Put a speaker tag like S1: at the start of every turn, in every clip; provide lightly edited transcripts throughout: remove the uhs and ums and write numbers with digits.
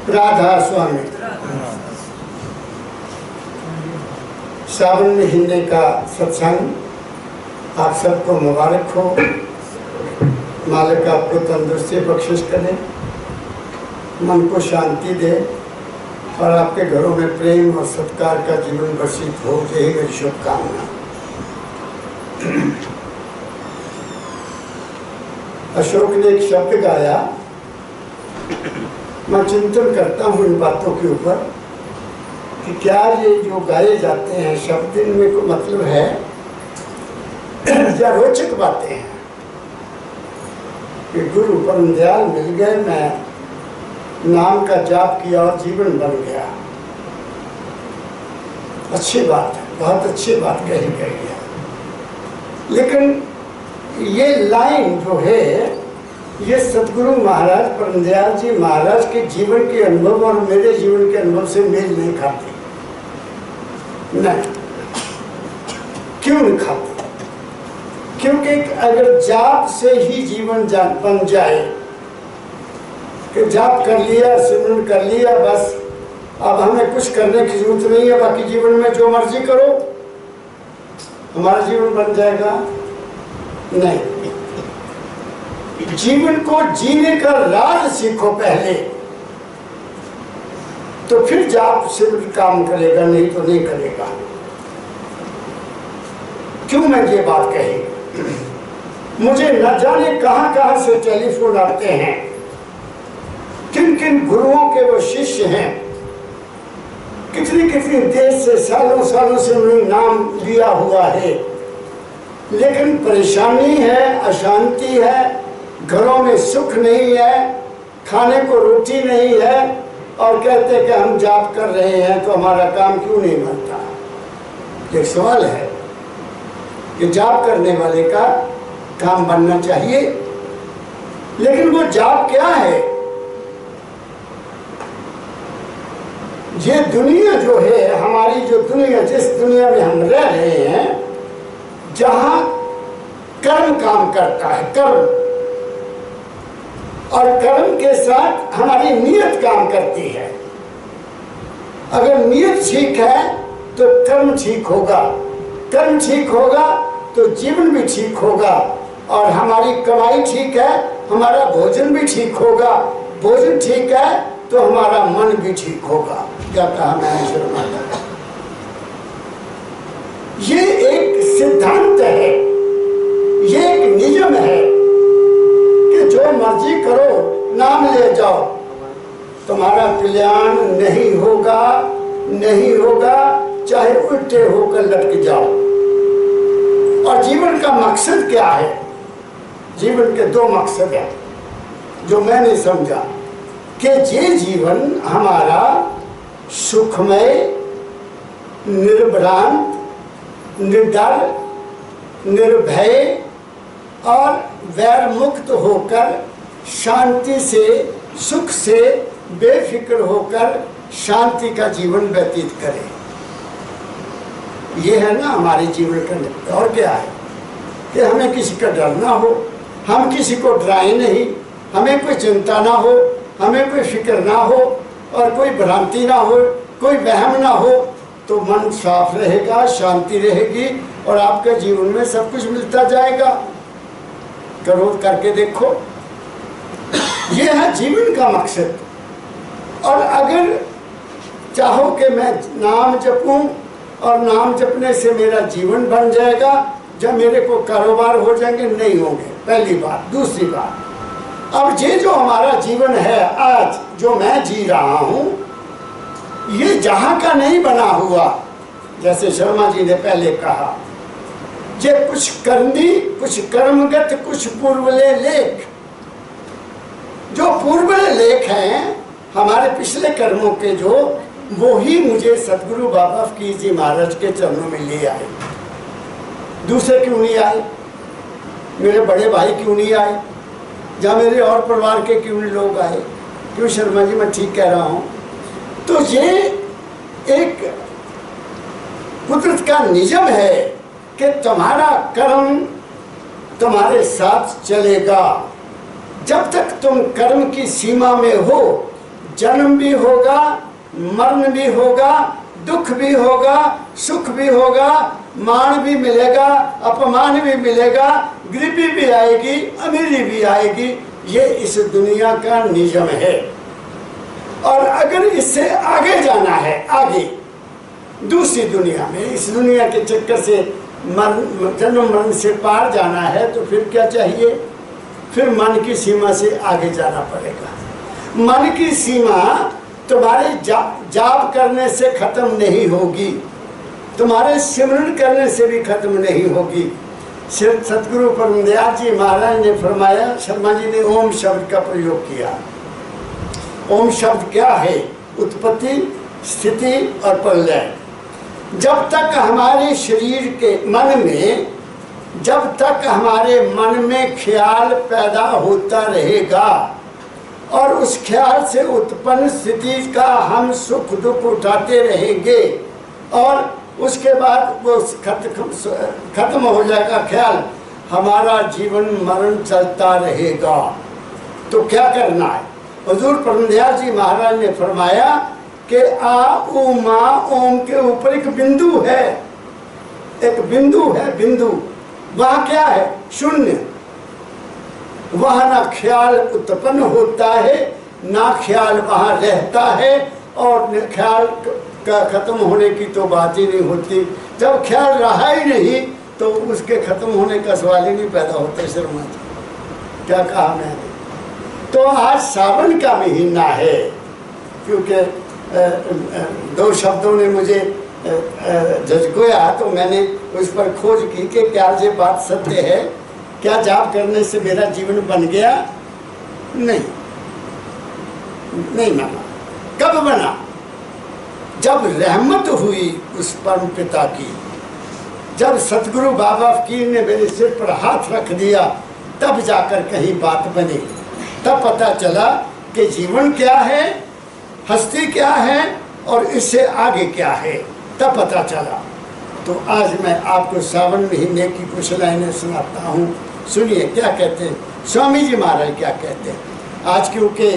S1: राधा स्वामी। सावन महीने का सत्संग आप सबको मुबारक हो। मालिक आपको तंदुरुस्ती बख्शिश करे, मन को शांति दे और आपके घरों में प्रेम और सत्कार का जीवन वर्षित हो, यही मेरी शुभकामना। अशोक ने एक शब्द गाया, मैं चिंतन करता हूँ इन बातों के ऊपर कि क्या ये जो गाए जाते हैं शब्द, इनमें कोई मतलब है या रोचक बातें हैं कि गुरु परम दयाल मिल गए, मैं नाम का जाप किया और जीवन बन गया। अच्छी बात है, बहुत अच्छी बात कही गई है, लेकिन ये लाइन जो है ये सतगुरु महाराज परम दयाल जी महाराज के जीवन के अनुभव और मेरे जीवन के अनुभव से मेल नहीं खाती। नहीं, क्यों नहीं खाती? क्योंकि अगर जाप से ही जीवन बन जाए कि जाप कर लिया, सिमरन कर लिया, बस अब हमें कुछ करने की जरूरत नहीं है, बाकी जीवन में जो मर्जी करो, हमारा जीवन बन जाएगा। नहीं, जीवन को जीने का राज सीखो पहले, तो फिर जाप से काम करेगा, नहीं तो नहीं करेगा। क्यों मैं ये बात कही? मुझे न जाने कहां कहां से टेलीफोन आते हैं, किन किन गुरुओं के वो शिष्य हैं, कितनी कितनी देर से सालों सालों से उन्होंने नाम लिया हुआ है, लेकिन परेशानी है, अशांति है, घरों में सुख नहीं है, खाने को रोटी नहीं है, और कहते हैं कि हम जाप कर रहे हैं तो हमारा काम क्यों नहीं बनता। एक सवाल है कि जाप करने वाले का काम बनना चाहिए, लेकिन वो जाप क्या है? ये दुनिया जो है, हमारी जो दुनिया, जिस दुनिया में हम रह रहे हैं, जहां कर्म काम करता है, कर्म, और कर्म के साथ हमारी नीयत काम करती है। अगर नीयत ठीक है तो कर्म ठीक होगा, कर्म ठीक होगा तो जीवन भी ठीक होगा, और हमारी कमाई ठीक है, हमारा भोजन भी ठीक होगा, भोजन ठीक है तो हमारा मन भी ठीक होगा। क्या कहा मैंने शर्मा? ये एक सिद्धांत है, ये एक नियम है कि जो मर्जी करो, नाम ले जाओ, तुम्हारा कल्याण नहीं होगा, नहीं होगा, चाहे उल्टे होकर लटक जाओ। और जीवन का मकसद क्या है? जीवन के दो मकसद हैं जो मैंने समझा कि ये जीवन हमारा सुखमय, निर्भ्रांत, निडर, निर्भय और वैर मुक्त होकर शांति से, सुख से बेफिक्र होकर शांति का जीवन व्यतीत करें। ये है ना हमारे जीवन का लक्ष्य। और क्या है कि हमें किसी का डर ना हो, हम किसी को डराए नहीं, हमें कोई चिंता ना हो, हमें कोई फिक्र ना हो, और कोई भ्रांति ना हो, कोई वहम ना हो, तो मन साफ रहेगा, शांति रहेगी, और आपके जीवन में सब कुछ मिलता जाएगा। करो, करके देखो। ये है जीवन का मकसद। और अगर चाहो कि मैं नाम जपूं और नाम जपने से मेरा जीवन बन जाएगा, जब मेरे को कारोबार हो जाएंगे, नहीं होंगे, पहली बात। दूसरी बात, अब ये जो हमारा जीवन है आज, जो मैं जी रहा हूं, ये जहां का नहीं बना हुआ। जैसे शर्मा जी ने पहले कहा, ये कुछ कर्मी, कुछ कर्मगत, कुछ पूर्वले लेख। जो पूर्वले लेख हैं हमारे पिछले कर्मों के, जो वो ही मुझे सतगुरु बाबा फकीर जी महाराज के चरणों में ले आए। दूसरे क्यों नहीं आए? मेरे बड़े भाई क्यों नहीं आए? या मेरे और परिवार के क्यों नहीं लोग आए? क्यों शर्मा जी, मैं ठीक कह रहा हूँ? तो ये एक कुदरत का नियम है कि तुम्हारा कर्म तुम्हारे साथ चलेगा। जब तक तुम कर्म की सीमा में हो, जन्म भी होगा, मरण भी होगा, दुख भी होगा, सुख भी होगा, मान भी मिलेगा, अपमान भी मिलेगा, गरीबी भी आएगी, अमीरी भी आएगी। ये इस दुनिया का नियम है। और अगर इससे आगे जाना है, आगे दूसरी दुनिया में, इस दुनिया के चक्कर से जन्म मरण से पार जाना है, तो फिर क्या चाहिए? फिर मन की सीमा से आगे जाना पड़ेगा। मन की सीमा तुम्हारे जाप करने से खत्म नहीं होगी, तुम्हारे सिमरन करने से भी खत्म नहीं होगी। सतगुरु परमदयाल जी महाराज ने फरमाया, शर्मा जी ने ओम शब्द का प्रयोग किया। ओम शब्द क्या है? उत्पत्ति, स्थिति और प्रलय। जब तक हमारे शरीर के मन में, जब तक हमारे मन में ख्याल पैदा होता रहेगा और उस ख्याल से उत्पन्न स्थिति का हम सुख दुख उठाते रहेंगे और उसके बाद वो खत्म हो जाएगा ख्याल, हमारा जीवन मरण चलता रहेगा। तो क्या करना है? हुजूर परमदयाल जी महाराज ने फरमाया कि आ ऊ मा ओम के ऊपर एक बिंदु है, एक बिंदु है, बिंदु। वहाँ क्या है? शून्य। वहाँ ना ख्याल उत्पन्न होता है, ना ख्याल वहाँ रहता है, और ख्याल का खत्म होने की तो बात ही नहीं होती। जब ख्याल रहा ही नहीं तो उसके खत्म होने का सवाल ही नहीं पैदा होता। शर्मा जी, क्या कहा मैंने? तो आज सावन का महीना है, क्योंकि दो शब्दों ने मुझे झटकोया, तो मैंने उस पर खोज की कि क्या ये बात सत्य है? क्या जाप करने से मेरा जीवन बन गया? नहीं, नहीं बना। कब बना? जब रहमत हुई उस परम पिता की, जब सतगुरु बाबा फकीर ने मेरे सिर पर हाथ रख दिया, तब जाकर कहीं बात बनी। तब पता चला कि जीवन क्या है, हस्ती क्या है और इससे आगे क्या है, तब पता चला। तो आज मैं आपको सावन महीने की कुछ लाइनें सुनाता हूँ। सुनिए क्या कहते हैं स्वामी जी महाराज, क्या कहते हैं। आज क्योंकि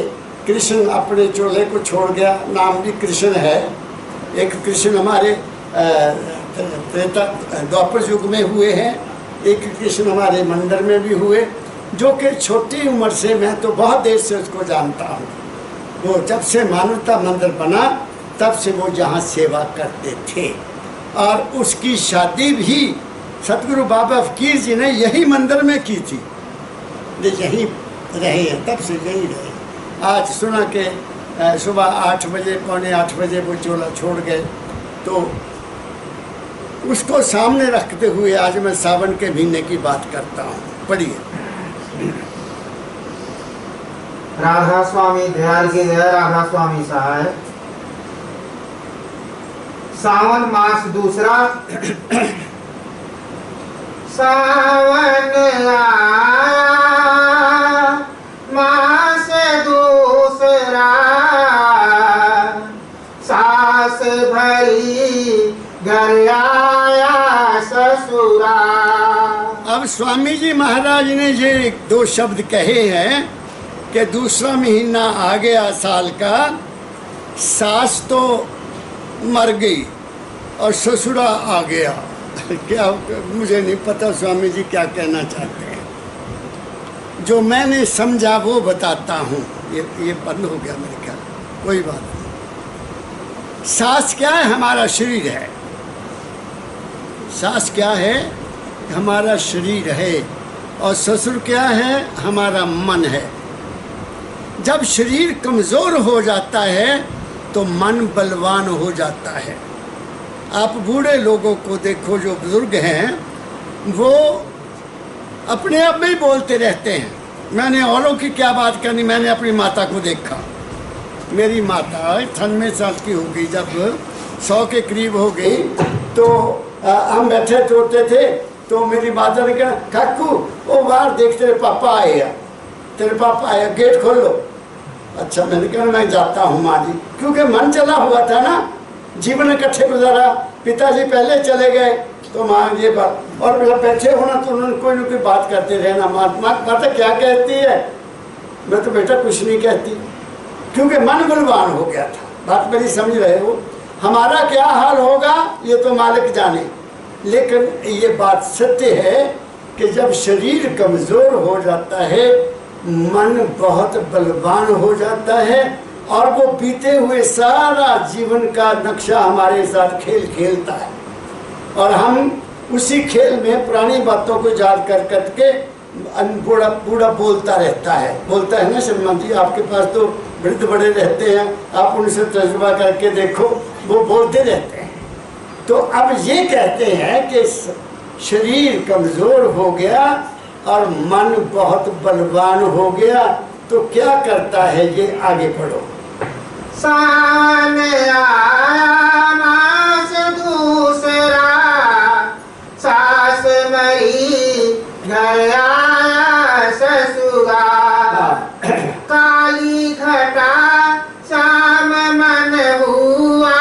S1: कृष्ण अपने चोले को छोड़ गया, नाम भी कृष्ण है। एक कृष्ण हमारे त्रेता द्वापर युग में हुए हैं, एक कृष्ण हमारे मंदिर में भी हुए, जो कि छोटी उम्र से, मैं तो बहुत देर से उसको जानता हूँ। वो जब से मानवता मंदिर बना तब से वो जहाँ सेवा करते थे, और उसकी शादी भी सतगुरु बाबा फकीर जी ने यही मंदिर में की थी। यहीं रहे हैं, तब से यहीं रहे। आज सुना कि सुबह 8 बजे, पौने 8 बजे वो चोला छोड़ गए, तो उसको सामने रखते हुए आज मैं सावन के महीने की बात करता हूँ। पढ़िए।
S2: राधा स्वामी दयाल की जय। राधा स्वामी साहब। सावन मास दूसरा। सावन आया मास दूसरा, सास भरी घर आया ससुरा।
S1: अब स्वामी जी महाराज ने ये 2 शब्द कहे हैं कि दूसरा महीना आ गया साल का, सास तो मर गई और ससुरा आ गया। क्या, मुझे नहीं पता स्वामी जी क्या कहना चाहते हैं। जो मैंने समझा वो बताता हूँ। ये बंद हो गया मेरे ख्याल, कोई बात नहीं। सास क्या है? हमारा शरीर है। सास क्या है? हमारा शरीर है। और ससुर क्या है? हमारा मन है। जब शरीर कमज़ोर हो जाता है तो मन बलवान हो जाता है। आप बूढ़े लोगों को देखो, जो बुजुर्ग हैं, वो अपने आप में ही बोलते रहते हैं। मैंने औरों की क्या बात करनी, मैंने अपनी माता को देखा। मेरी माता 98 साल की हो गई, जब 100 के करीब हो गई, तो हम बैठे होते थे, तो मेरी माता ने कहा, काकू वो बाहर देख, तेरे पापा आए, तेरे पापा आए, गेट खोल लो। अच्छा, मैंने कहा मैं जाता हूँ माँ जी, क्योंकि मन चला हुआ था ना, जीवन इकट्ठे गुजारा। पिताजी पहले चले गए तो माँ ये बात, और जब बैठे हो ना तो उन्होंने कोई ना कोई बात करते रहना। माता क्या कहती है? मैं तो बेटा कुछ नहीं कहती, क्योंकि मन बलवान हो गया था। बात मेरी समझ रहे हो? हमारा क्या हाल होगा ये तो मालिक जाने, लेकिन ये बात सत्य है कि जब शरीर कमज़ोर हो जाता है, मन बहुत बलवान हो जाता है और वो बीते हुए सारा जीवन का नक्शा हमारे साथ खेल खेलता है और हम उसी खेल में पुरानी बातों को याद कर करके बूढ़ा बोलता रहता है ना। श्रीमान जी आपके पास तो वृद्ध बड़े रहते हैं, आप उनसे तजुर्बा करके देखो, वो बोलते रहते हैं। तो अब ये कहते हैं कि शरीर कमज़ोर हो गया और मन बहुत बलवान हो गया, तो क्या करता है ये आगे पढ़ो।
S2: सामने आया मास दूसरा, सास मरी घर आया ससुरा, काली घटा शाम मन हुआ,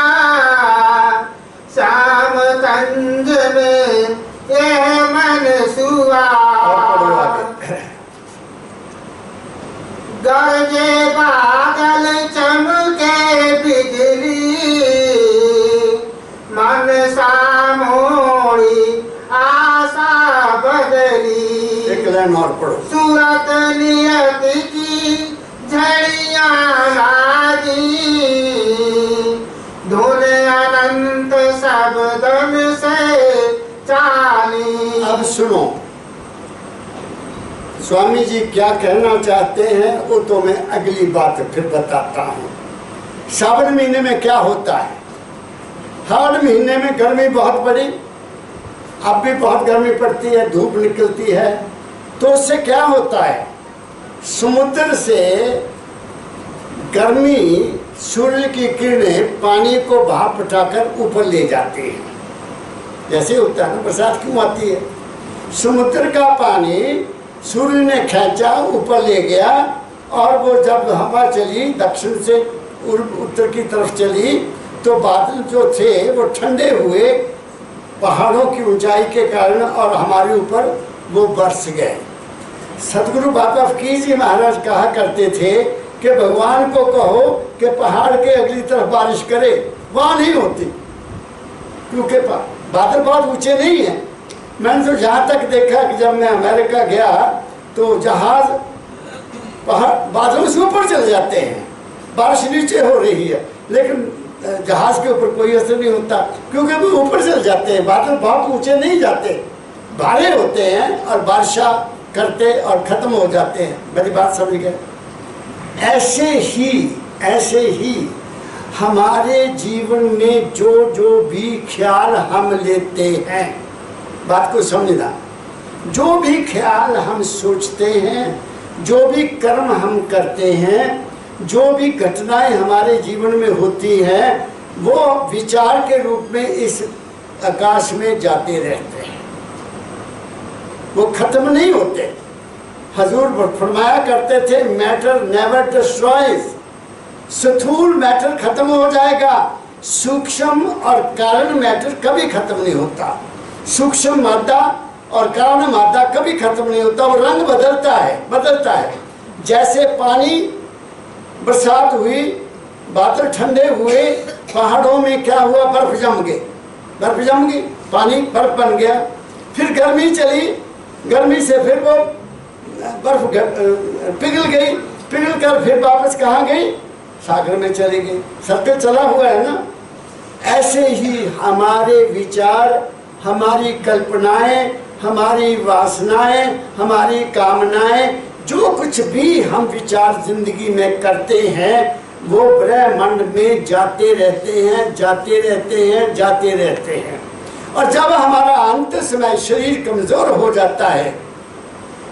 S2: शाम कंज में यह मन सुआ, गरजे बादल चमके बिजली, मन सामोड़ी आशा बदली,
S1: एक लाइन और पढ़ो।
S2: सूरत नियत की झड़ियां लागी, धुन अनंत शब्दन से चाली।
S1: अब सुनो स्वामी जी क्या कहना चाहते हैं, वो तो मैं अगली बात फिर बताता हूँ। सावन महीने में क्या होता है, हर महीने में गर्मी बहुत बड़ी, अब भी बहुत गर्मी पड़ती है, धूप निकलती है, तो उससे क्या होता है, समुद्र से गर्मी सूर्य की किरणें पानी को भाप उठाकर ऊपर ले जाती हैं। जैसे होता है ना, बरसात क्यों आती है, समुद्र का पानी सूर्य ने खींचा ऊपर ले गया और वो जब हवा चली दक्षिण से उत्तर की तरफ चली तो बादल जो थे वो ठंडे हुए पहाड़ों की ऊंचाई के कारण और हमारे ऊपर वो बरस गए। सतगुरु बाबा फकीर जी महाराज कहा करते थे कि भगवान को कहो कि पहाड़ के अगली तरफ बारिश करे, वहाँ नहीं होती क्योंकि बादल बहुत ऊंचे नहीं है। मैंने तो जहाँ तक देखा कि जब मैं अमेरिका गया तो जहाज पहाड़ बादलों से ऊपर चले जाते हैं, बारिश नीचे हो रही है, लेकिन जहाज के ऊपर कोई असर नहीं होता क्योंकि वो ऊपर चले जाते हैं। बादल बहुत ऊंचे नहीं जाते, भारे होते हैं और वर्षा करते और ख़त्म हो जाते हैं। मेरी बात समझ गए? ऐसे ही हमारे जीवन में जो जो भी ख्याल हम लेते हैं, बात को समझना, जो भी ख्याल हम सोचते हैं, जो भी कर्म हम करते हैं, जो भी घटनाएं हमारे जीवन में होती हैं, वो विचार के रूप में इस आकाश में जाते रहते हैं, वो खत्म नहीं होते। हजूर फरमाया करते थे मैटर नेवर डिस्ट्रॉयज, स्थूल मैटर खत्म हो जाएगा, सूक्ष्म और कारण मैटर कभी खत्म नहीं होता। सूक्ष्म मादा और कारण मादा कभी खत्म नहीं होता, वो रंग बदलता है। जैसे पानी, बरसात हुई, बादल ठंडे हुए, पहाड़ों में क्या हुआ, बर्फ जम गई, पानी बर्फ बन गया। फिर गर्मी चली, गर्मी से फिर वो बर्फ पिघल कर फिर वापस कहाँ गई, सागर में चली गई। सर्कल चला हुआ है ना। ऐसे ही हमारे विचार, हमारी कल्पनाएं, हमारी वासनाएं, हमारी कामनाएं, जो कुछ भी हम विचार जिंदगी में करते हैं वो ब्रह्मांड में जाते रहते हैं। और जब हमारा अंत समय शरीर कमजोर हो जाता है,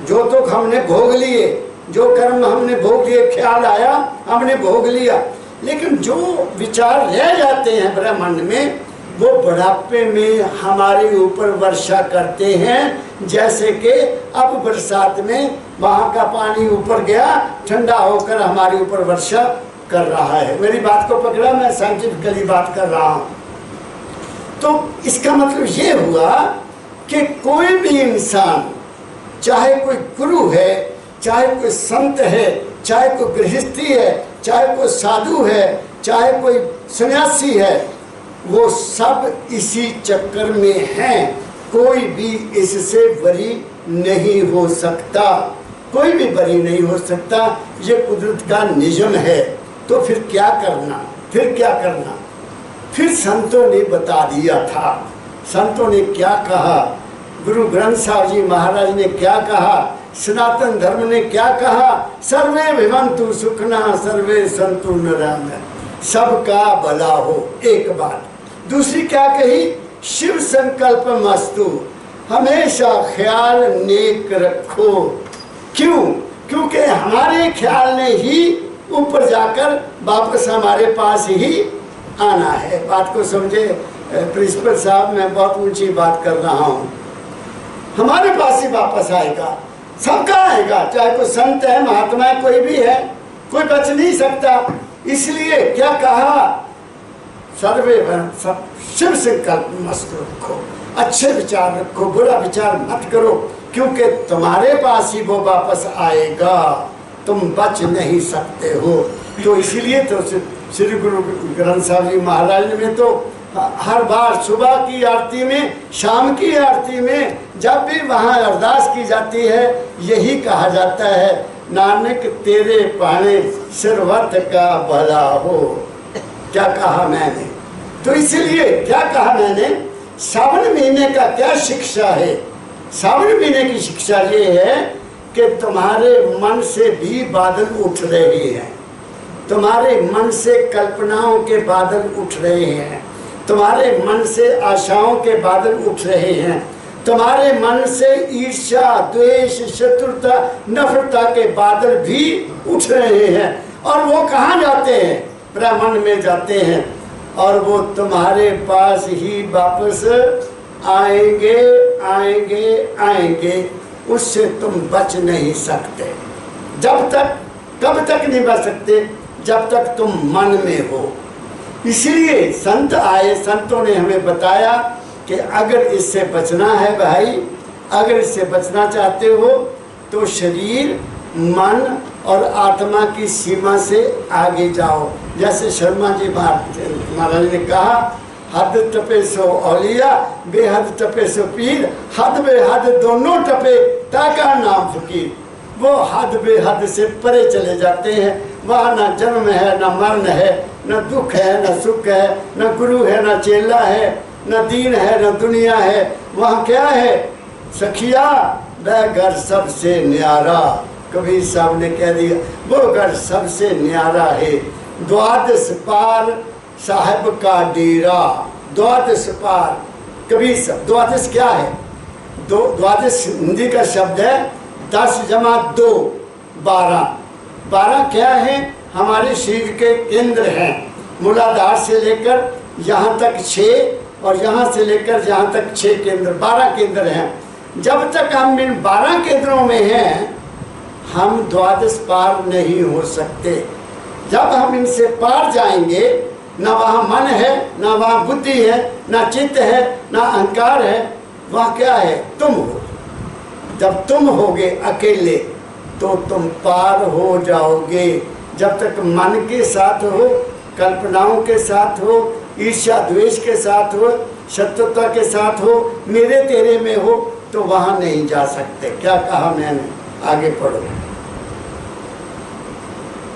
S1: जो दुख हमने भोग लिए, जो कर्म हमने भोग लिए, ख्याल आया हमने भोग लिया, लेकिन जो विचार रह जाते हैं ब्रह्मांड में, वो बुढ़ापे में हमारे ऊपर वर्षा करते हैं। जैसे कि अब बरसात में वहाँ का पानी ऊपर गया, ठंडा होकर हमारे ऊपर वर्षा कर रहा है। मेरी बात को पकड़ा, मैं साइंटिफिकली बात कर रहा हूँ। तो इसका मतलब ये हुआ कि कोई भी इंसान, चाहे कोई गुरु है, चाहे कोई संत है, चाहे कोई गृहस्थी है, चाहे कोई साधु है, चाहे कोई सन्यासी है, वो सब इसी चक्कर में हैं। कोई भी इससे बरी नहीं हो सकता, कोई भी बरी नहीं हो सकता। ये कुदरत का नियम है। तो फिर क्या करना, फिर क्या करना? फिर संतों ने बता दिया था। संतों ने क्या कहा, गुरु ग्रंथ साहब जी महाराज ने क्या कहा, सनातन धर्म ने क्या कहा, सर्वे भवन्तु सुखना सर्वे सन्तु निरामया, सबका भला हो। एक बात। दूसरी क्या कही, शिव संकल्प मस्तु, हमेशा ख्याल नेक रखो। क्यों? क्योंकि हमारे ख्याल ने ही ऊपर जाकर वापस हमारे पास ही आना है। बात को समझे प्रिंसिपल साहब, मैं बहुत ऊंची बात कर रहा हूँ। हमारे पास ही वापस आएगा, सबका आएगा, चाहे कोई संत है, महात्मा है, कोई भी है, कोई बच नहीं सकता। इसलिए क्या कहा, सर्वे सब शिव संकल्प मस्त रखो, अच्छे विचार रखो, बुरा विचार मत करो, क्योंकि तुम्हारे पास ही वो वापस आएगा, तुम बच नहीं सकते हो। तो इसीलिए तो श्री गुरु ग्रंथ साहब जी महाराज ने तो हर बार सुबह की आरती में, शाम की आरती में, जब भी वहाँ अरदास की जाती है, यही कहा जाता है, नानक तेरे पाने सर्वत का भला हो। क्या कहा मैंने? तो इसलिए क्या कहा मैंने, सावन महीने का क्या शिक्षा है? सावन महीने की शिक्षा ये है कि तुम्हारे मन से भी बादल उठ रहे हैं, तुम्हारे मन से कल्पनाओं के बादल उठ रहे हैं, तुम्हारे मन से आशाओं के बादल उठ रहे हैं, तुम्हारे मन से ईर्ष्या, द्वेष, शत्रुता, नफरता के बादल भी उठ रहे हैं। और वो कहाँ जाते हैं? ब्रह्मांड में जाते हैं, और वो तुम्हारे पास ही वापस आएंगे आएंगे आएंगे। उससे तुम बच नहीं सकते। जब तक, कब तक नहीं बच सकते? जब तक तुम मन में हो। इसीलिए संत आए, संतों ने हमें बताया कि अगर इससे बचना है भाई, अगर इससे बचना चाहते हो तो शरीर, मन और आत्मा की सीमा से आगे जाओ। जैसे शर्मा जी महाराज ने कहा, हद टपे सो औलिया, बेहद टपे सो पीर, हद बेहद दोनों टपे ताका नाम फकीर। वो हद बेहद से परे चले जाते हैं। वहाँ ना जन्म है, ना मरण है, न दुख है, न सुख है, न गुरु है, न चेला है, न दीन है, न दुनिया है। वहाँ क्या है? सखिया वह घर सबसे न्यारा। कबीर साहब ने कह दिया, वो घर सबसे न्यारा है। द्वादश पार साहब का डेरा। द्वादश पार, कबीर साहब, द्वादश क्या है? द्वादश हिंदी का शब्द है 10 जमा 2 12। 12 क्या है? हमारे शरीर के केंद्र हैं। मूलाधार से लेकर यहाँ तक 6 और यहाँ से लेकर यहाँ तक 6 केंद्र, 12 केंद्र हैं। जब तक हम इन 12 केंद्रों में हैं, हम द्वादश पार नहीं हो सकते। जब हम इनसे पार जाएंगे, ना वहाँ मन है, ना वहाँ बुद्धि है, ना चित्त है, ना अहंकार है, वहाँ क्या है? तुम हो। जब तुम होगे अकेले तो तुम पार हो जाओगे। जब तक मन के साथ हो, कल्पनाओं के साथ हो, ईर्ष्या द्वेष के साथ हो, शत्रुता के साथ हो, मेरे तेरे में हो, तो वहाँ नहीं जा सकते। क्या कहा मैंने? आगे पढ़ो।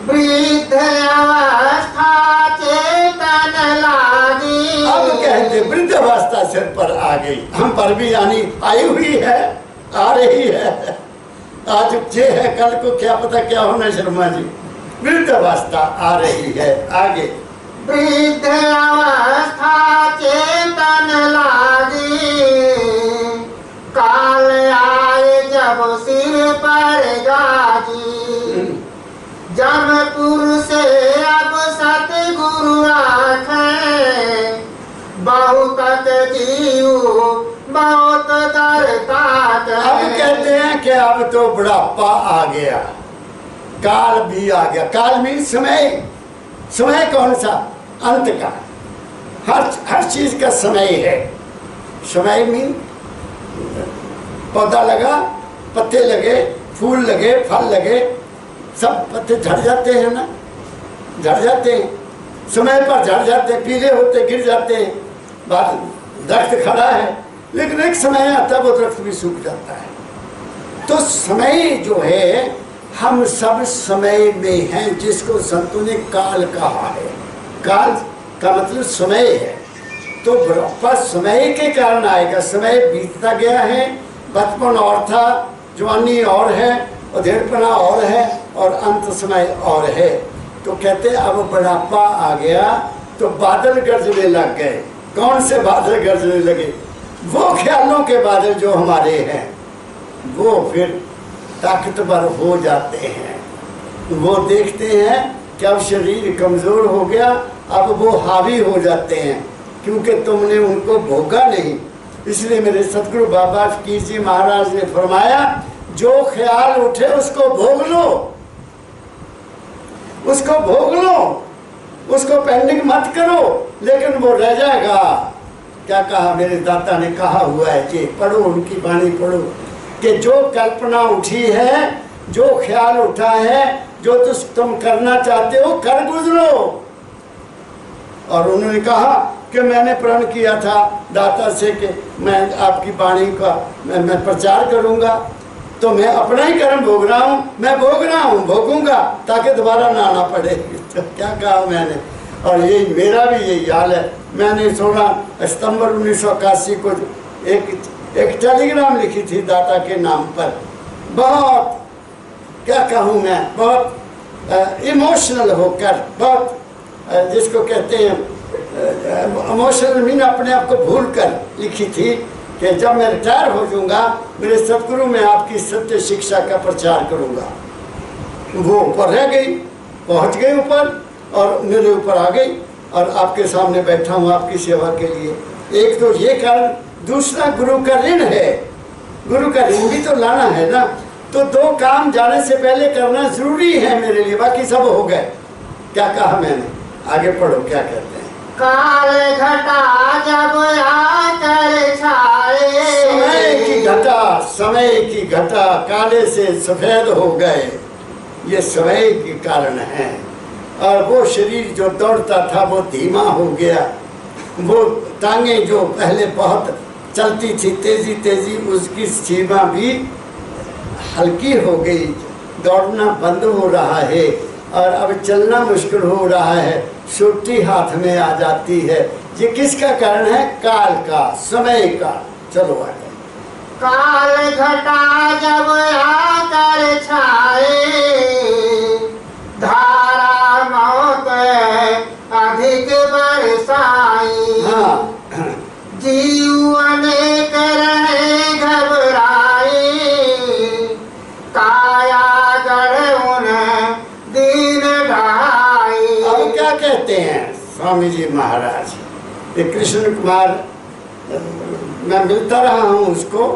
S2: वृद्ध अवस्था चेतन लागी।
S1: अब कहते वृद्ध अवस्था सिर पर आ गई, हम पर भी यानी आई हुई है, आ रही है। आज जे है, कल को क्या पता क्या होना। शर्मा जी, वृद्ध अवस्था आ रही है। आगे,
S2: वृद्ध अवस्था चेतन लागी, काल आए जब सिर पर गाजी, जब पुरुष अब सतगुरु राखे, बहुत जीव बहुत डरता।
S1: अब कहते हैं कि अब तो बुढ़ापा आ गया, काल भी आ गया। काल में समय, समय कौन सा? अंत का। हर चीज का समय है। समय में पौधा लगा, पत्ते लगे, फूल लगे, फल लगे, सब पत्ते झड़ जाते हैं ना। झड़ जाते हैं, समय पर झड़ जाते हैं, पीले होते गिर जाते हैं। बात दरख्त खड़ा है, लेकिन एक समय आता है वो दरख्त भी सूख जाता है। तो समय जो है, हम सब समय में हैं, जिसको संतों ने काल कहा है। काल का मतलब समय है। तो बुढ़ापा समय के कारण आएगा। समय बीतता गया है, बचपन और था, जवानी और है, और ढेरपना और है, और अंत समय और है। तो कहते अब बुढ़ापा आ गया तो बादल गरजने लग गए। कौन से बादल गरजने लगे? वो ख्यालों के बादल जो हमारे हैं, वो फिर ताकतवर हो जाते हैं। वो देखते हैं कि अब शरीर कमज़ोर हो गया, अब वो हावी हो जाते हैं, क्योंकि तुमने उनको भोगा नहीं। इसलिए मेरे सतगुरु बाबा फकीर जी महाराज ने फरमाया, जो ख्याल उठे उसको भोग लो, उसको भोग लो, उसको पेंडिंग मत करो, लेकिन वो रह जाएगा। क्या कहा मेरे दाता ने? कहा हुआ है कि पढ़ो, उनकी वाणी पढ़ो, कि जो कल्पना उठी है, जो ख्याल उठा है, जो तुम करना चाहते हो कर गुजरो। और उन्होंने कहा कि मैंने प्रण किया था दाता से कि मैं आपकी वाणी का मैं प्रचार करूंगा, तो मैं अपना ही कर्म भोग रहा हूँ, मैं भोग रहा हूँ, भोगूंगा, ताकि दोबारा ना आना पड़े। तो क्या कहा मैंने? और ये मेरा भी यही हाल है। मैंने 16 सितंबर 1981 को एक टेलीग्राम लिखी थी दाता के नाम पर। बहुत, क्या कहूँ मैं, बहुत इमोशनल होकर, बहुत जिसको कहते हैं इमोशनल मीन अपने आप को भूल कर लिखी थी कि जब मैं रिटायर हो जाऊंगा, मेरे सतगुरु में आपकी सत्य शिक्षा का प्रचार करूंगा। वो ऊपर रह गई, पहुंच गई ऊपर, और मेरे ऊपर आ गई, और आपके सामने बैठा हूँ आपकी सेवा के लिए। एक तो ये कारण, दूसरा गुरु का ऋण है। गुरु का ऋण भी तो लाना है ना। तो दो काम जाने से पहले करना जरूरी है मेरे लिए, बाकी सब हो गए। क्या कहा मैंने? आगे पढ़ो क्या कहते हैं।
S2: काल घटा जब आकर छाए,
S1: समय की घटा, समय की घटा काले से सफेद हो गए, ये समय के कारण है। और वो शरीर जो दौड़ता था वो धीमा हो गया। वो टांगे जो पहले बहुत चलती थी तेजी तेजी, उसकी सीमा भी हल्की हो गई, दौड़ना बंद हो रहा है, और अब चलना मुश्किल हो रहा है, सुर्ती हाथ में आ जाती है। ये किसका कारण है? काल का, समय का। चलो आगे।
S2: काल घटा जब आकर छाए, धारा मौत अधिक बरसाई।
S1: हाँ,
S2: जीव अनेक रहे घबराए, काया गढ़ उन दीन ढाई।
S1: अब क्या कहते हैं स्वामी जी महाराज? ये कृष्ण कुमार, मैं मिलता रहा हूँ उसको,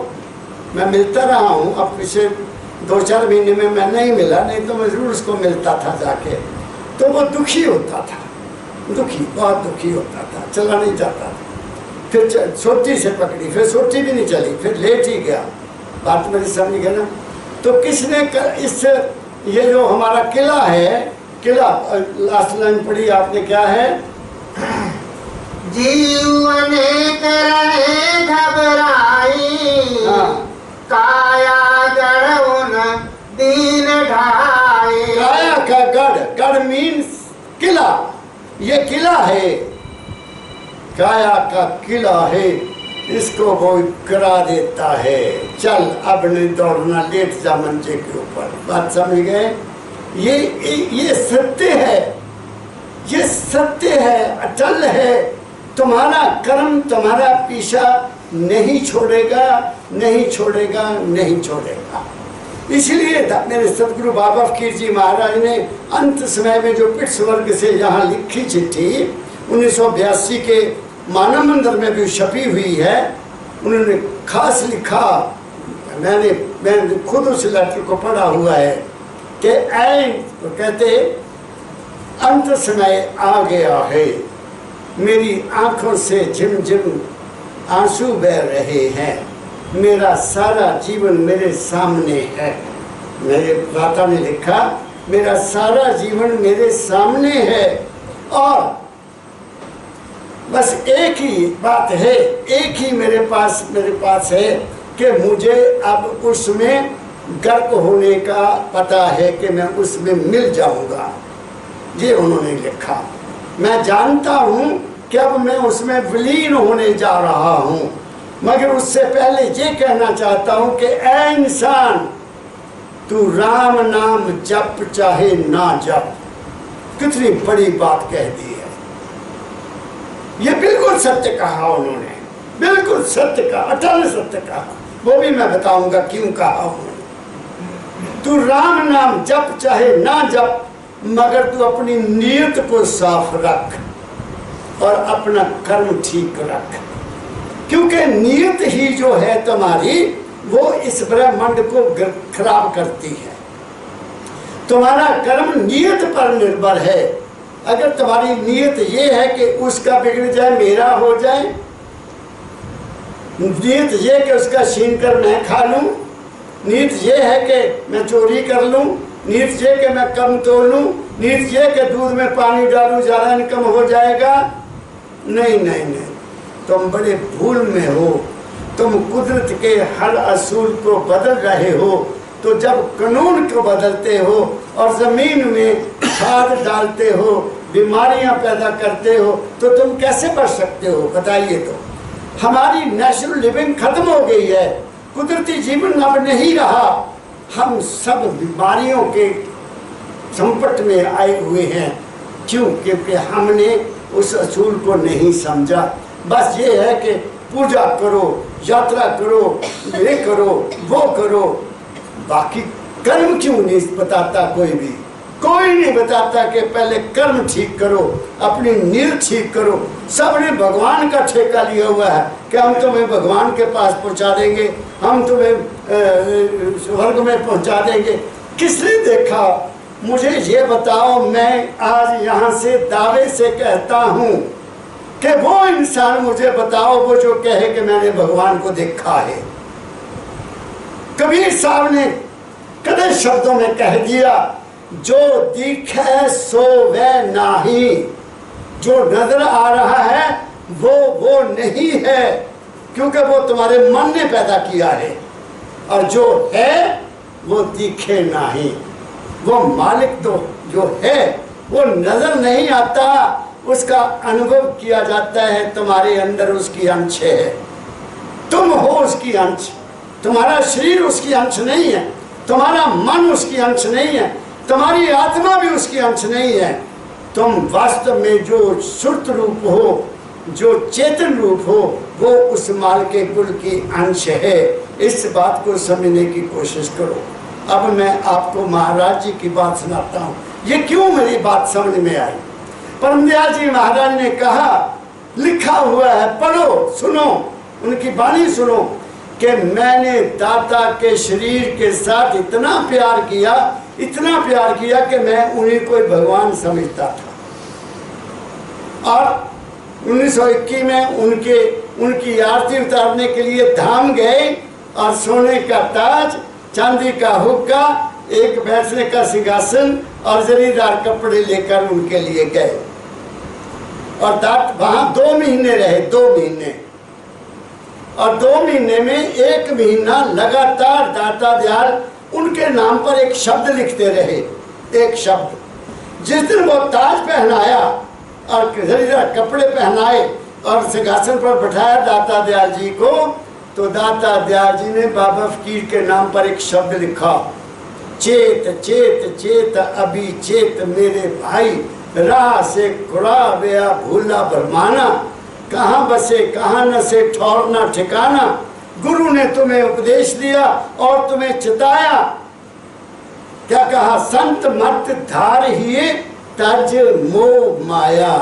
S1: मैं मिलता रहा हूँ। अब पिछले 2-4 महीने में मैं नहीं मिला, नहीं तो मैं जरूर उसको मिलता था जाके। तो वो दुखी होता था, दुखी, बहुत दुखी होता था, चला नहीं जाता था। फिर सोटी से पकड़ी, फिर सोटी भी नहीं चली, फिर लेट ही गया। बात मेरी समझ गए ना? तो किसने इस ये जो हमारा किला है, किला लास्ट लाइन पढ़ी आपने, क्या है?
S2: जीव अनेक रहे घबराई, काया गढ़ उन दीन ढाई।
S1: काया का गढ़, गढ़ मीन्स किला, ये किला है, काया का किला है, इसको वो करा देता है। चल अब नहीं दौड़ना, लेट जा मंचे के ऊपर। बात समझ गए? ये सत्य है, ये सत्य है, अटल है। तुम्हारा कर्म तुम्हारा पीछा नहीं छोड़ेगा, नहीं छोड़ेगा, नहीं छोड़ेगा। इसलिए मेरे सतगुरु बाबा फकीर जी महाराज ने अंत समय में जो पिट स्वर्ग से यहाँ लिखी चिट्ठी 1982 के मानव मंदिर में भी छपी हुई है, उन्होंने खास लिखा, मैंने खुद उस लेटर को पढ़ा हुआ है कि तो कहते अंत समय आ गया है, मेरी आंखों से झिमझिम आंसू बह रहे हैं, मेरा सारा जीवन मेरे सामने है। मेरे दाता ने लिखा मेरा सारा जीवन मेरे सामने है और बस एक ही बात है, एक ही मेरे पास है कि मुझे अब उसमें गर्क होने का पता है कि मैं उसमें मिल जाऊंगा। ये उन्होंने लिखा। मैं जानता हूँ कि अब मैं उसमें विलीन होने जा रहा हूँ, मगर उससे पहले ये कहना चाहता हूँ कि ऐ इंसान, तू राम नाम जप चाहे ना जप। कितनी बड़ी बात कह दी है। ये बिल्कुल सत्य कहा उन्होंने, बिल्कुल सत्य कहा, अटल सत्य कहा। वो भी मैं बताऊंगा क्यों कहा उन्होंने। तू राम नाम जप चाहे ना जप, मगर तू अपनी नीयत को साफ रख और अपना कर्म ठीक रख, क्योंकि नीयत ही जो है तुम्हारी वो इस ब्रह्मांड को खराब करती है। तुम्हारा कर्म नीयत पर निर्भर है। अगर तुम्हारी नीयत ये है कि उसका बिगड़ जाए, मेरा हो जाए, नीयत ये कि उसका छीन कर मैं खा लूं, नीयत ये है कि मैं चोरी कर लूं, नीयत ये कि मैं कम तोड़ लूं, नीयत ये कि दूध में पानी डालूं ज़्यादा इनकम हो जाएगा। नहीं नहीं नहीं, तुम बड़े भूल में हो। तुम कुदरत के हर असूल को बदल रहे हो। तो जब कानून को बदलते हो और ज़मीन में खाद डालते हो, बीमारियां पैदा करते हो, तो तुम कैसे बच सकते हो बताइए। तो हमारी नेचुरल लिविंग खत्म हो गई है, कुदरती जीवन अब नहीं रहा। हम सब बीमारियों के संकट में आए हुए हैं। क्यों? क्योंकि हमने उस असूल को नहीं समझा। बस ये है कि पूजा करो, यात्रा करो, ये करो, वो करो, बाकी कर्म क्यों नहीं बताता कोई भी। कोई नहीं बताता कि पहले कर्म ठीक करो, अपनी नीयत ठीक करो। सबने भगवान का ठेका लिया हुआ है कि हम तुम्हें भगवान के पास पहुंचा देंगे, हम तुम्हें स्वर्ग में पहुंचा देंगे। किसने देखा? मुझे ये बताओ। मैं आज यहाँ से दावे से कहता हूँ कि वो इंसान मुझे बताओ वो जो कहे कि मैंने भगवान को देखा है। कबीर साहब ने कदे शब्दों में कह दिया, जो दिखे सो वह नाही। जो नजर आ रहा है वो नहीं है, क्योंकि वो तुम्हारे मन ने पैदा किया है। और जो है वो दिखे नहीं। वो मालिक तो जो है वो नजर नहीं आता, उसका अनुभव किया जाता है। तुम्हारे अंदर उसकी अंश है, तुम हो उसकी अंश। तुम्हारा शरीर उसकी अंश नहीं है, तुम्हारा मन उसकी अंश नहीं है, तुम्हारी आत्मा भी उसकी अंश नहीं है। तुम वास्तव में जो सुर्त रूप हो, जो चेतन रूप हो, वो उस माल के कुल की अंश है। इस बात को समझने की कोशिश करो। अब मैं आपको महाराज जी की बात सुनाता हूँ। ये क्यों मेरी बात समझ में आई? परमदयाल जी महाराज ने कहा, लिखा हुआ है, पढ़ो, सुनो, उनकी वाणी सुनो कि मैंने दाता के शरीर के साथ इतना प्यार किया, इतना प्यार किया कि मैं उन्हीं को भगवान समझता था। और 1921 में उनकी आरती उतारने के लिए धाम गए और सोने का ताज, चांदी का हुक्का, एक बैठने का सिंहासन और जरीदार कपड़े लेकर उनके लिए गए। और वहां 2 महीने रहे, 2 महीने। और 2 महीने में 1 महीना लगातार दाता दयाल उनके नाम पर एक शब्द लिखते रहे, एक शब्द। जिस दिन वो ताज पहनाया और जरीदार कपड़े पहनाए और सिंहासन पर बैठाया दाता दयाल जी को, तो दाता दयाल जी ने बाबा फकीर के नाम पर एक शब्द लिखा, चेत चेत चेत अभी चेत मेरे भाई, राह से खुड़ा गया भूला बरमाना, कहाँ बसे कहाँ न से ठौरना ठिकाना, गुरु ने तुम्हें उपदेश दिया और तुम्हें चिताया। क्या कहा? संत मत धार ही तज मोह माया।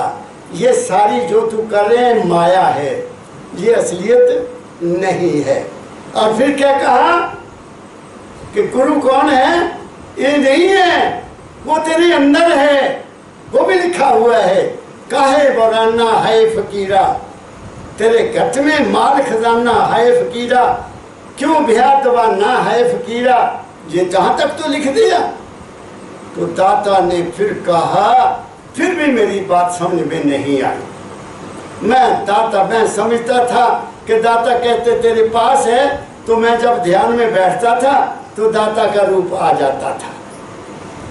S1: ये सारी जो तू कर रहे हैं माया है, ये असलियत नहीं है। और फिर क्या कहा कि गुरु कौन है? ये नहीं है, वो तेरे अंदर है। वो भी लिखा हुआ है, काहे बराना है फकीरा, तेरे गठ में माल खजाना है फकीरा, क्यों ब्याह दवाना है फकीरा। ये जहां तक तो लिख दिया। तो दाता ने फिर कहा, फिर भी मेरी बात समझ में नहीं आई। मैं समझता था कि दाता कहते तेरे पास है, तो मैं जब ध्यान में बैठता था तो दाता का रूप आ जाता था,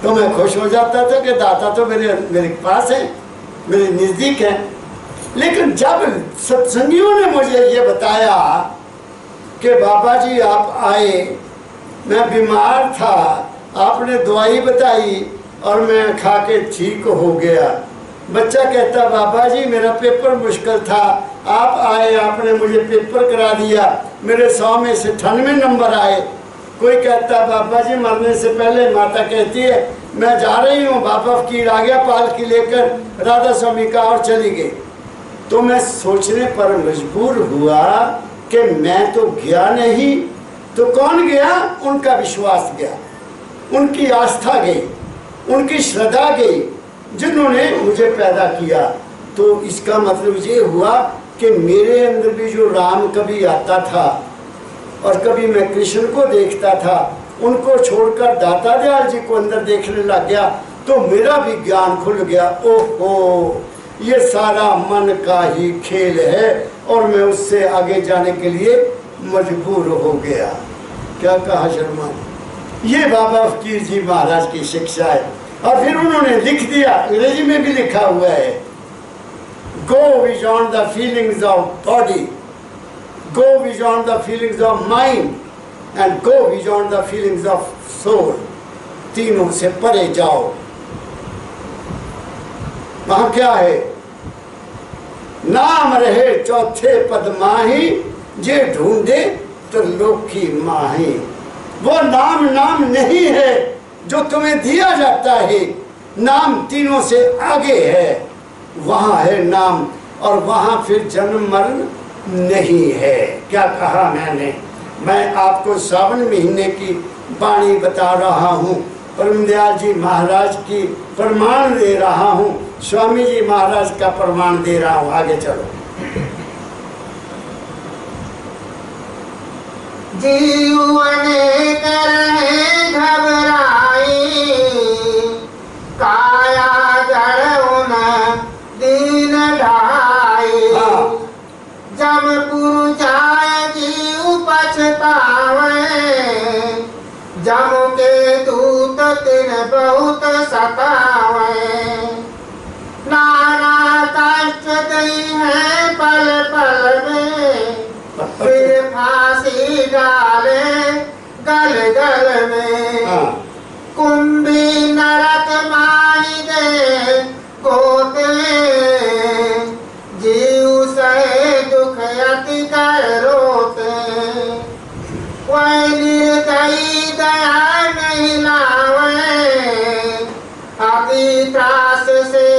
S1: तो मैं खुश हो जाता था कि दाता तो मेरे पास है, मेरे नज़दीक है। लेकिन जब सत्संगियों ने मुझे ये बताया कि बाबा जी आप आए, मैं बीमार था, आपने दवाई बताई और मैं खा के ठीक हो गया। बच्चा कहता बाबा जी मेरा पेपर मुश्किल था, आप आए, आपने मुझे पेपर करा दिया, मेरे 100 में से 98 नंबर आए। कोई कहता बाबा जी मरने से पहले माता कहती है मैं जा रही हूँ, बाबा फकीर आ गया पालकी लेकर राधा स्वामी का और चली गई। तो मैं सोचने पर मजबूर हुआ कि मैं तो गया नहीं, तो कौन गया? उनका विश्वास गया, उनकी आस्था गई, उनकी श्रद्धा गई, जिन्होंने मुझे पैदा किया। तो इसका मतलब ये हुआ कि मेरे अंदर भी जो राम कभी आता था और कभी मैं कृष्ण को देखता था, उनको छोड़कर दाता दयाल जी को अंदर देखने लग गया, तो मेरा भी ज्ञान खुल गया। ओहो, ये सारा मन का ही खेल है और मैं उससे आगे जाने के लिए मजबूर हो गया। क्या कहा शर्मा? ये बाबा फकीर जी महाराज की शिक्षा है। और फिर उन्होंने लिख दिया, अंग्रेजी में भी लिखा हुआ है, go beyond the feelings of body, go beyond the feelings of mind and go beyond the feelings of soul। तीनों से परे जाओ। वहां क्या है? नाम रहे चौथे पद माही, जे ढूंढे त्रिलोकी माही। वो नाम नहीं है जो तुम्हें दिया जाता है, नाम तीनों से आगे है। वहां है नाम और वहां फिर जन्म मरण नहीं है। क्या कहा मैंने? मैं आपको सावन महीने की वाणी बता रहा हूँ, परमदयाल जी महाराज की प्रमाण दे रहा हूँ, स्वामी जी महाराज का प्रमाण दे रहा हूँ। आगे चलो।
S2: जीवन करे घबराई, काया जड़ दीन ढाई। जब पुर जाए जीव पछतावे, जम के दूत तिन बहुत सतावे। नाना कष्ट दई है पल पल में, फिर फांसी डाले गल गल में। कुंभी नरक मारी दे गोते, जीव सहे दुख अति कर रोते। वह निर्दयी दया नहीं लावे, अति त्रास से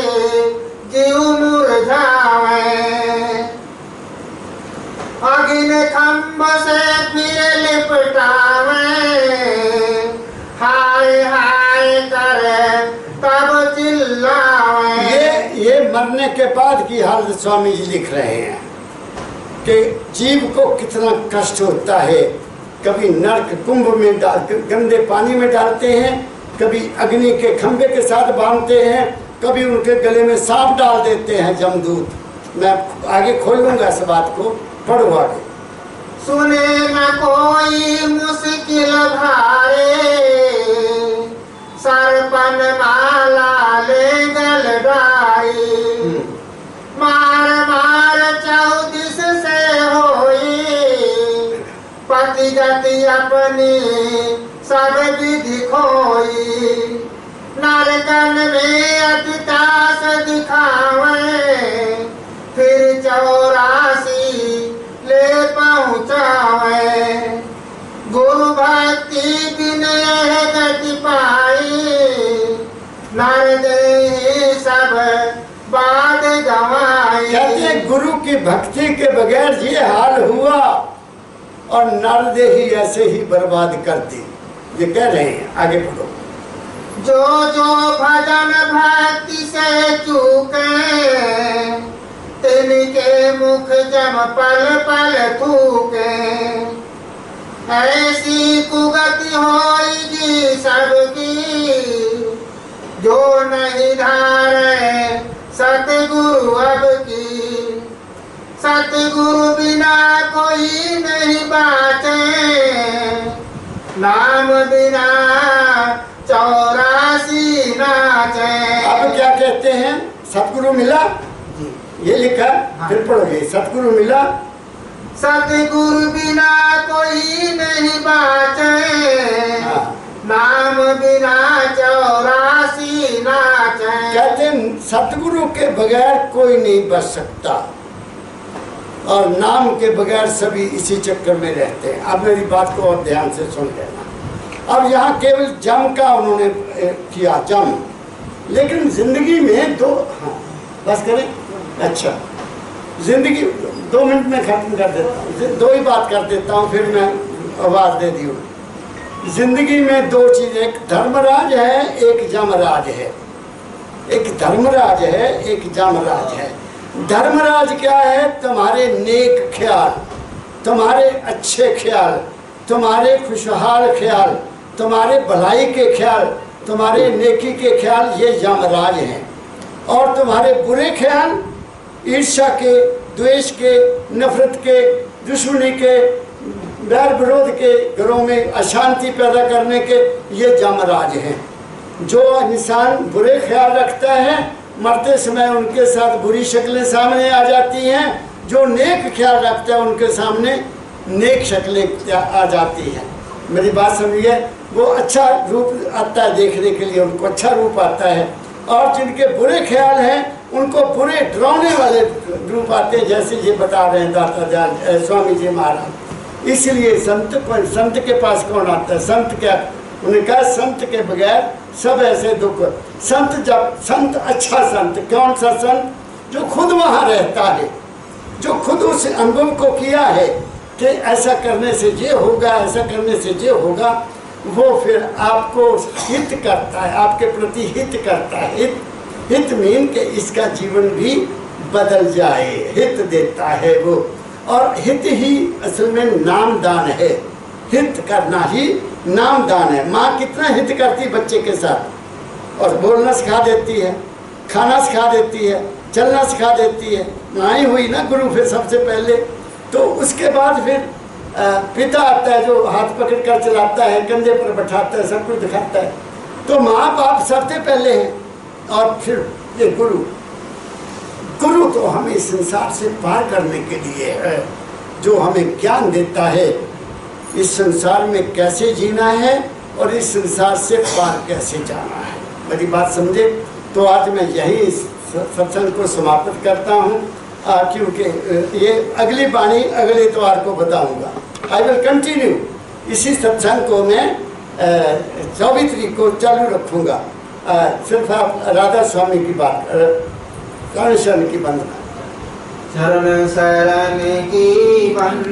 S2: जीव मुरझावे। अग्नि खम्भ से फिर लिपटावे, हाय हाय करे तब चिल्लावे।
S1: ये मरने के बाद की हालत स्वामी जी लिख रहे हैं कि जीव को कितना कष्ट होता है। कभी नरक कुंभ में गंदे पानी में डालते हैं, कभी अग्नि के खंभे के साथ बांधते हैं, कभी उनके गले में सांप डाल देते हैं जमदूत। मैं आगे खोल लूंगा इस बात को, पढ़ो आगे।
S2: सुने न कोई मुश्किल भारे, सरपन माला ले गल डाई। मार मार 14 से होई, पति गति अपनी सब विधि खोई। नरकन में अतितास दिखावे, फिर 84 ले पहुँचावे। गुरु भक्ति बिन यह गति पाई, नर देहि सब बाद गवाई।
S1: कहते गुरु की भक्ति के बगैर ये हाल हुआ और नरदेही ऐसे ही बर्बाद कर दी। ये कह रहे हैं, आगे पढ़ो।
S2: जो जो भजन भक्ति से चूके, तिनके मुख जम पल पल थूके। ऐसी कुगति होगी सबकी, जो नहीं धारे सतगुरु अब की, सतगुरु बिना कोई नहीं बाचे, नाम बिना 84 नाचे।
S1: अब क्या कहते हैं? सतगुरु मिला
S2: जी।
S1: ये लिखा।
S2: हाँ।
S1: फिर पढ़ोगे, सतगुरु मिला,
S2: सतगुरु बिना कोई नहीं बाचे,
S1: हाँ।
S2: नाम बिना 84 नाचे।
S1: कहते हैं सतगुरु के बगैर कोई नहीं बच सकता और नाम के बगैर सभी इसी चक्कर में रहते हैं। अब मेरी बात को और ध्यान से सुन लेना। अब यहाँ केवल जम का उन्होंने किया, जम, लेकिन जिंदगी में दो, हाँ बस करें, अच्छा जिंदगी 2 मिनट में खत्म कर देता हूँ, 2 ही बात कर देता हूँ, फिर मैं आवाज दे दी हूँ। जिंदगी में 2 चीज, एक धर्मराज है, एक जमराज है। एक धर्मराज है, एक जमराज है। धर्मराज क्या है? तुम्हारे नेक ख्याल, तुम्हारे अच्छे ख्याल, तुम्हारे खुशहाल ख्याल, तुम्हारे भलाई के ख्याल, तुम्हारे नेकी के ख्याल, ये यमराज हैं। और तुम्हारे बुरे ख्याल, ईर्ष्या के, द्वेष के, नफरत के, दुश्मनी के, बैर विरोध के, घरों में अशांति पैदा करने के, ये यमराज हैं। जो इंसान बुरे ख्याल रखता है, मरते समय उनके साथ बुरी शक्लें सामने आ जाती हैं। जो नेक ख्याल रखता है, उनके सामने नेक शक्लें आ जाती हैं। मेरी बात समझिए, वो अच्छा रूप आता है देखने के लिए, उनको अच्छा रूप आता है। और जिनके बुरे ख्याल हैं, उनको बुरे डरावने वाले रूप आते हैं, जैसे ये बता रहे हैं दाता जान स्वामी जी महाराज। इसलिए संत के पास कौन आता है? संत क्या? उन्होंने कहा संत के बगैर सब ऐसे दुख। संत, जब संत, अच्छा संत कौन सा संत? जो खुद वहाँ रहता है, जो खुद उस अनुभव को किया है कि ऐसा करने से ये होगा, ऐसा करने से ये होगा, वो फिर आपको हित करता है, आपके प्रति हित करता है। हित मीन के इसका जीवन भी बदल जाए, हित देता है वो। और हित ही असल में नामदान है। हित करना ही नामदान है। माँ कितना हित करती बच्चे के साथ, और बोलना सिखा देती है, खाना सिखा देती है, चलना सिखा देती है। माँ ही हुई ना गुरु फिर सबसे पहले। तो उसके बाद फिर पिता आता है, जो हाथ पकड़ कर चलाता है, कंधे पर बैठाता है, सब कुछ दिखाता है। तो माँ बाप सबसे पहले हैं, और फिर ये गुरु। गुरु तो हमें इस संसार से पार करने के लिए है, जो हमें ज्ञान देता है इस संसार में कैसे जीना है और इस संसार से पार कैसे जाना है। मेरी बात समझे? तो आज मैं यही सत्संग को समाप्त करता हूँ, क्योंकि ये अगली वाणी अगले इतवार को बताऊँगा। I will continue. इसी सत्संग को मैं 24 तारीख को चालू रखूँगा। सिर्फ आप राधा स्वामी की बात, शरण की वंदना।
S2: शरण शरण की वंदना।